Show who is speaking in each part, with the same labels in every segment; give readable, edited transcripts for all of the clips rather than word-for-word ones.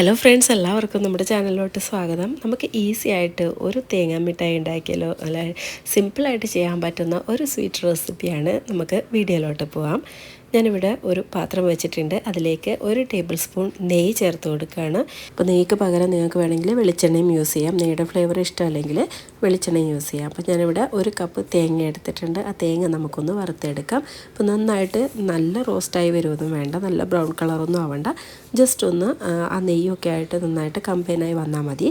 Speaker 1: Hello friends, എല്ലാവർക്കും നമ്മുടെ ചാനലിലോട്ട് സ്വാഗതം. നമുക്ക് ഈസി ആയിട്ട് ഒരു തേങ്ങാ മിഠായി ഉണ്ടാക്കിയാലോ, അല്ല സിമ്പിളായിട്ട് ചെയ്യാൻ പറ്റുന്ന ഒരു സ്വീറ്റ് റെസിപ്പിയാണ്. നമുക്ക് വീഡിയോയിലോട്ട് പോകാം. ഞാനിവിടെ ഒരു പാത്രം വെച്ചിട്ടുണ്ട്. അതിലേക്ക് 1 ടേബിൾ സ്പൂൺ നെയ്യ് ചേർത്ത് കൊടുക്കുകയാണ്. അപ്പോൾ നെയ്യ്ക്ക് പകരം നിങ്ങൾക്ക് വേണമെങ്കിൽ വെളിച്ചെണ്ണയും യൂസ് ചെയ്യാം. നെയ്യുടെ ഫ്ലേവർ ഇഷ്ടമല്ലെങ്കിൽ വെളിച്ചെണ്ണയും യൂസ് ചെയ്യാം. അപ്പോൾ ഞാനിവിടെ 1 കപ്പ് തേങ്ങ എടുത്തിട്ടുണ്ട്. ആ തേങ്ങ നമുക്കൊന്ന് വറുത്തെടുക്കാം. അപ്പോൾ നന്നായിട്ട് നല്ല റോസ്റ്റായി വരുമൊന്നും വേണ്ട, നല്ല ബ്രൗൺ കളറൊന്നും ആവണ്ട. ജസ്റ്റ് ഒന്ന് ആ നെയ്യൊക്കെ ആയിട്ട് നന്നായിട്ട് കമ്പൈനായി വന്നാൽ മതി.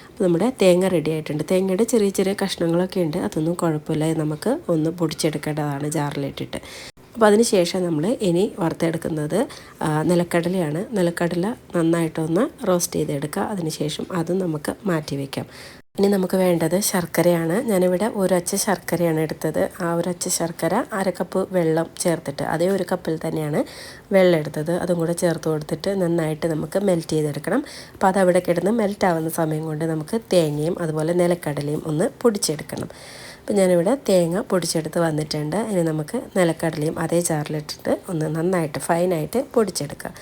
Speaker 1: അപ്പോൾ നമ്മുടെ തേങ്ങ റെഡി ആയിട്ടുണ്ട്. തേങ്ങയുടെ ചെറിയ ചെറിയ കഷ്ണങ്ങളൊക്കെ ഉണ്ട്, അതൊന്നും കുഴപ്പമില്ല. നമുക്ക് ഒന്ന് പൊടിച്ചെടുക്കേണ്ടതാണ് ജാറിലിട്ടിട്ട്. അപ്പോൾ അതിന് ശേഷം നമ്മൾ ഇനി വറുത്തെടുക്കുന്നത് നിലക്കടലയാണ്. നിലക്കടല നന്നായിട്ടൊന്ന് റോസ്റ്റ് ചെയ്തെടുക്കുക. അതിന് ശേഷം അതും നമുക്ക് മാറ്റി വയ്ക്കാം. ഇനി നമുക്ക് വേണ്ടത് ശർക്കരയാണ്. ഞാനിവിടെ 1 അച്ച് ശർക്കരയാണ് എടുത്തത്. ആ 1 അച്ച് ശർക്കര 1/2 കപ്പ് വെള്ളം ചേർത്തിട്ട്, അതേ 1 കപ്പിൽ തന്നെയാണ് വെള്ളം എടുത്തത്. അതും കൂടെ ചേർത്ത് കൊടുത്തിട്ട് നന്നായിട്ട് നമുക്ക് മെൽറ്റ് ചെയ്തെടുക്കണം. അപ്പോൾ അതവിടെ കിടന്ന് മെൽറ്റ് ആവുന്ന സമയം കൊണ്ട് നമുക്ക് തേങ്ങയും അതുപോലെ നിലക്കടലയും ഒന്ന് പൊടിച്ചെടുക്കണം. അപ്പോൾ ഞാനിവിടെ തേങ്ങ പൊടിച്ചെടുത്ത് വന്നിട്ടുണ്ട്. ഇനി നമുക്ക് നിലക്കടലയും അതേ ജാറിലിട്ടിട്ട് ഒന്ന് നന്നായിട്ട് ഫൈനായിട്ട് പൊടിച്ചെടുക്കാം.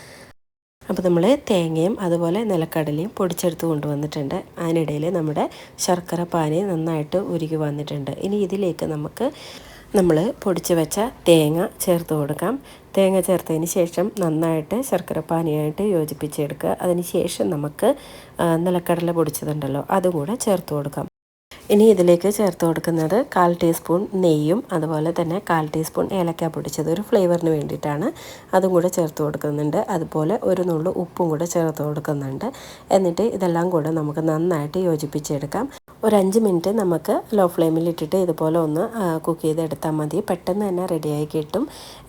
Speaker 1: അപ്പോൾ നമ്മൾ തേങ്ങയും അതുപോലെ നിലക്കടലയും പൊടിച്ചെടുത്ത് കൊണ്ടുവന്നിട്ടുണ്ട്. അതിനിടയിൽ നമ്മുടെ ശർക്കര പാനി നന്നായിട്ട് ഉരുകി വന്നിട്ടുണ്ട്. ഇനി ഇതിലേക്ക് നമുക്ക് നമ്മൾ പൊടിച്ച് വെച്ച തേങ്ങ ചേർത്ത് കൊടുക്കാം. തേങ്ങ ചേർത്തതിന് ശേഷം നന്നായിട്ട് ശർക്കര പാനിയായിട്ട് യോജിപ്പിച്ചെടുക്കുക. അതിന് ശേഷം നമുക്ക് നിലക്കടല പൊടിച്ചതുണ്ടല്ലോ, അതും കൂടെ ചേർത്ത് കൊടുക്കാം. ഇനി ഇതിലേക്ക് ചേർത്ത് കൊടുക്കുന്നത് 1/4 ടീസ്പൂൺ നെയ്യും അതുപോലെ തന്നെ 1/4 ടീസ്പൂൺ ഏലക്ക പൊടിച്ചത്, ഒരു ഫ്ലേവറിന് വേണ്ടിയിട്ടാണ്. അതും കൂടെ ചേർത്ത് കൊടുക്കുന്നുണ്ട്. അതുപോലെ ഒരു നുള്ളു ഉപ്പും കൂടെ ചേർത്ത് കൊടുക്കുന്നുണ്ട്. എന്നിട്ട് ഇതെല്ലാം കൂടെ നമുക്ക് നന്നായിട്ട് യോജിപ്പിച്ചെടുക്കാം. ഒരു 5 മിനിറ്റ് നമുക്ക് ലോ ഫ്ലെയിമിൽ ഇട്ടിട്ട് ഇതുപോലെ ഒന്ന് കുക്ക് ചെയ്തെടുത്താൽ മതി. പെട്ടെന്ന് തന്നെ റെഡിയായി കിട്ടും.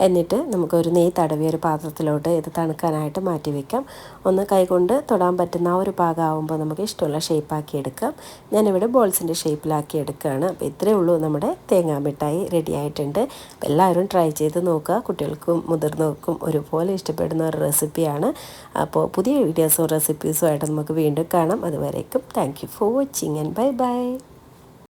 Speaker 1: എന്നിട്ട് നമുക്കൊരു നെയ്യ് തടവിയ ഒരു പാത്രത്തിലോട്ട് ഇത് തണുക്കാനായിട്ട് മാറ്റി വയ്ക്കാം. ഒന്ന് കൈകൊണ്ട് തൊടാൻ പറ്റുന്ന ആ ഒരു പാകമാകുമ്പോൾ നമുക്ക് ഇഷ്ടമുള്ള ഷേപ്പാക്കി എടുക്കാം. ഞാനിവിടെ ബോൾസിൻ്റെ ഷേപ്പിലാക്കി എടുക്കുകയാണ്. അപ്പോൾ ഇത്രയേ ഉള്ളൂ, നമ്മുടെ തേങ്ങാ മിഠായി റെഡി ആയിട്ടുണ്ട്. അപ്പോൾ എല്ലാവരും ട്രൈ ചെയ്ത് നോക്കുക. കുട്ടികൾക്കും മുതിർന്നവർക്കും ഒരുപോലെ ഇഷ്ടപ്പെടുന്ന ഒരു റെസിപ്പിയാണ്. അപ്പോൾ പുതിയ വീഡിയോസും റെസിപ്പീസും ആയിട്ട് നമുക്ക് വീണ്ടും കാണാം. അതുവരേക്കും thank you for watching and bye bye.